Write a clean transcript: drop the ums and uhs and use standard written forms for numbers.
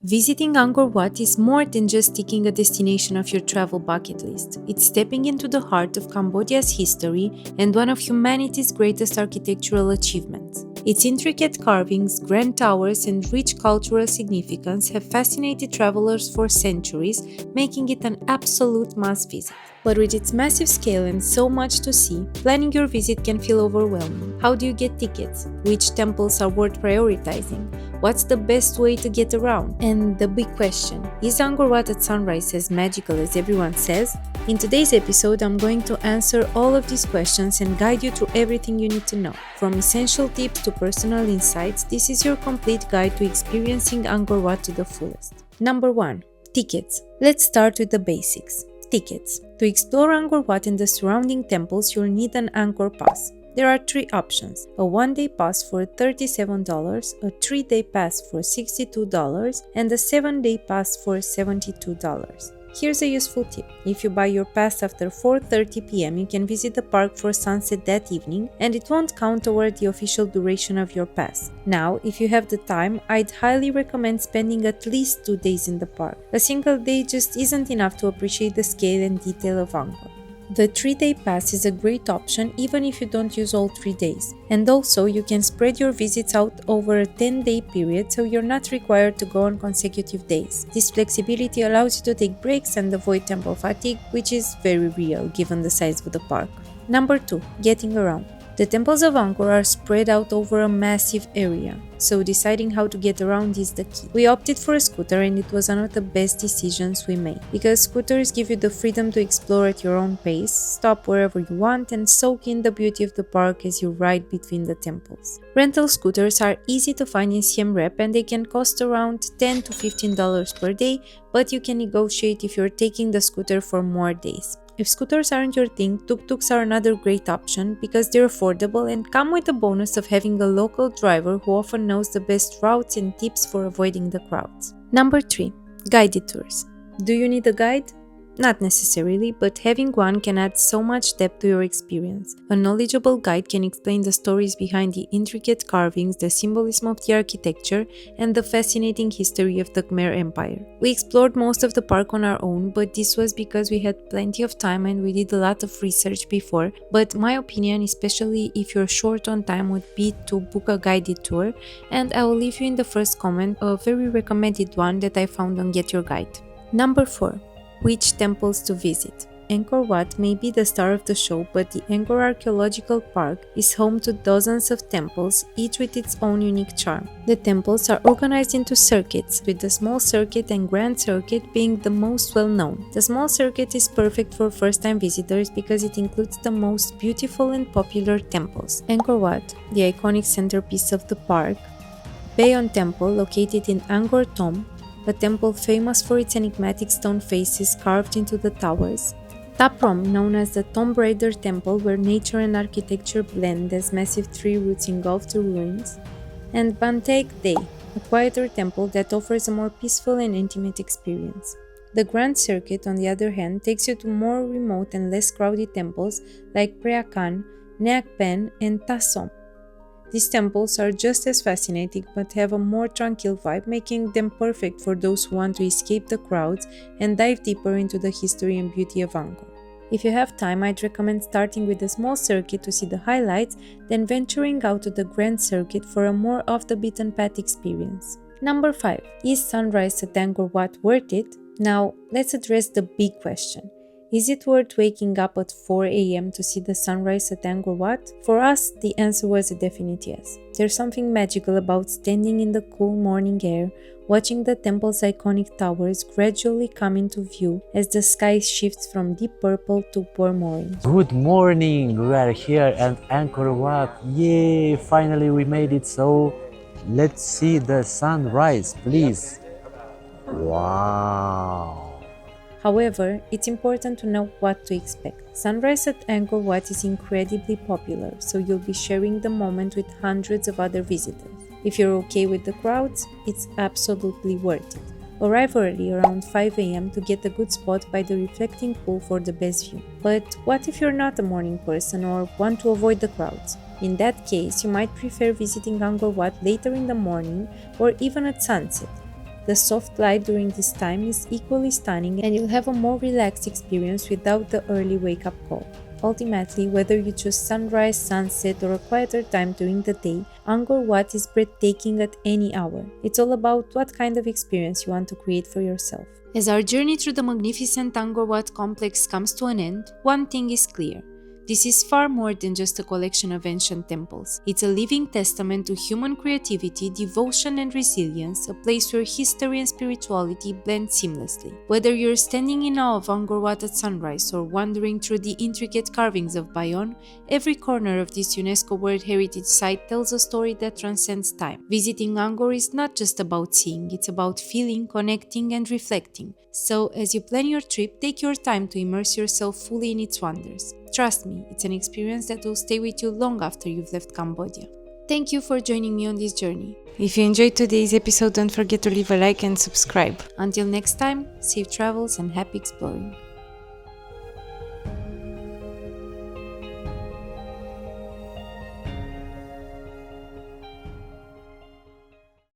Visiting Angkor Wat is more than just ticking a destination of your travel bucket list. It's stepping into the heart of Cambodia's history and one of humanity's greatest architectural achievements. Its intricate carvings, grand towers, and rich cultural significance have fascinated travelers for centuries, making it an absolute must visit. But with its massive scale and so much to see, planning your visit can feel overwhelming. How do you get tickets? Which temples are worth prioritizing? What's the best way to get around? And the big question, is Angkor Wat at sunrise as magical as everyone says? In today's episode, I'm going to answer all of these questions and guide you through everything you need to know. From essential tips to personal insights, this is your complete guide to experiencing Angkor Wat to the fullest. Number 1. Tickets. Let's start with the basics. Tickets. To explore Angkor Wat and the surrounding temples, you'll need an Angkor pass. There are 3 options: a 1-day pass for $37, a 3-day pass for $62, and a 7-day pass for $72. Here's a useful tip. If you buy your pass after 4:30 p.m., you can visit the park for sunset that evening, and it won't count toward the official duration of your pass. Now, if you have the time, I'd highly recommend spending at least 2 days in the park. A single day just isn't enough to appreciate the scale and detail of Angkor. The 3-day pass is a great option even if you don't use all 3 days. And also, you can spread your visits out over a 10-day period so you're not required to go on consecutive days. This flexibility allows you to take breaks and avoid temple fatigue, which is very real given the size of the park. Number 2. Getting around. The temples of Angkor are spread out over a massive area, so deciding how to get around is the key. We opted for a scooter and it was one of the best decisions we made, because scooters give you the freedom to explore at your own pace, stop wherever you want, and soak in the beauty of the park as you ride between the temples. Rental scooters are easy to find in Siem Reap and they can cost around $10 to $15 per day, but you can negotiate if you're taking the scooter for more days. If scooters aren't your thing, tuk-tuks are another great option because they're affordable and come with the bonus of having a local driver who often knows the best routes and tips for avoiding the crowds. Number 3. Guided tours. Do you need a guide? Not necessarily, but having one can add so much depth to your experience. A knowledgeable guide can explain the stories behind the intricate carvings, the symbolism of the architecture, and the fascinating history of the Khmer Empire. We explored most of the park on our own, but this was because we had plenty of time and we did a lot of research before. But my opinion, especially if you're short on time, would be to book a guided tour, and I will leave you in the first comment a very recommended one that I found on Get Your Guide. Number 4. Which temples to visit? Angkor Wat may be the star of the show, but the Angkor Archaeological Park is home to dozens of temples, each with its own unique charm. The temples are organized into circuits, with the small circuit and grand circuit being the most well known. The small circuit is perfect for first-time visitors because it includes the most beautiful and popular temples: Angkor Wat, the iconic centerpiece of the park; Bayon Temple, located in Angkor Thom, a temple famous for its enigmatic stone faces carved into the towers; Taprom, known as the Tomb Raider Temple, where nature and architecture blend as massive tree roots engulf the ruins; and Banteik Day, a quieter temple that offers a more peaceful and intimate experience. The Grand Circuit, on the other hand, takes you to more remote and less crowded temples like Preah Khan, Neak Pen, and Ta Som. These temples are just as fascinating but have a more tranquil vibe, making them perfect for those who want to escape the crowds and dive deeper into the history and beauty of Angkor. If you have time, I'd recommend starting with the small circuit to see the highlights, then venturing out to the grand circuit for a more off-the-beaten-path experience. Number 5. Is sunrise at Angkor Wat worth it? Now, let's address the big question. Is it worth waking up at 4 a.m. to see the sunrise at Angkor Wat? For us, the answer was a definite yes. There's something magical about standing in the cool morning air, watching the temple's iconic towers gradually come into view as the sky shifts from deep purple to warm orange. Good morning! We are here at Angkor Wat. Yay! Finally we made it, so let's see the sunrise, please. Wow! However, it's important to know what to expect. Sunrise at Angkor Wat is incredibly popular, so you'll be sharing the moment with hundreds of other visitors. If you're okay with the crowds, it's absolutely worth it. Arrive early, around 5 a.m. to get a good spot by the reflecting pool for the best view. But what if you're not a morning person or want to avoid the crowds? In that case, you might prefer visiting Angkor Wat later in the morning or even at sunset. The soft light during this time is equally stunning, and you'll have a more relaxed experience without the early wake-up call. Ultimately, whether you choose sunrise, sunset, or a quieter time during the day, Angkor Wat is breathtaking at any hour. It's all about what kind of experience you want to create for yourself. As our journey through the magnificent Angkor Wat complex comes to an end, one thing is clear. This is far more than just a collection of ancient temples. It's a living testament to human creativity, devotion, and resilience, a place where history and spirituality blend seamlessly. Whether you're standing in awe of Angkor Wat at sunrise or wandering through the intricate carvings of Bayon, every corner of this UNESCO World Heritage Site tells a story that transcends time. Visiting Angkor is not just about seeing, it's about feeling, connecting, and reflecting. So, as you plan your trip, take your time to immerse yourself fully in its wonders. Trust me, it's an experience that will stay with you long after you've left Cambodia. Thank you for joining me on this journey. If you enjoyed today's episode, don't forget to leave a like and subscribe. Until next time, safe travels and happy exploring.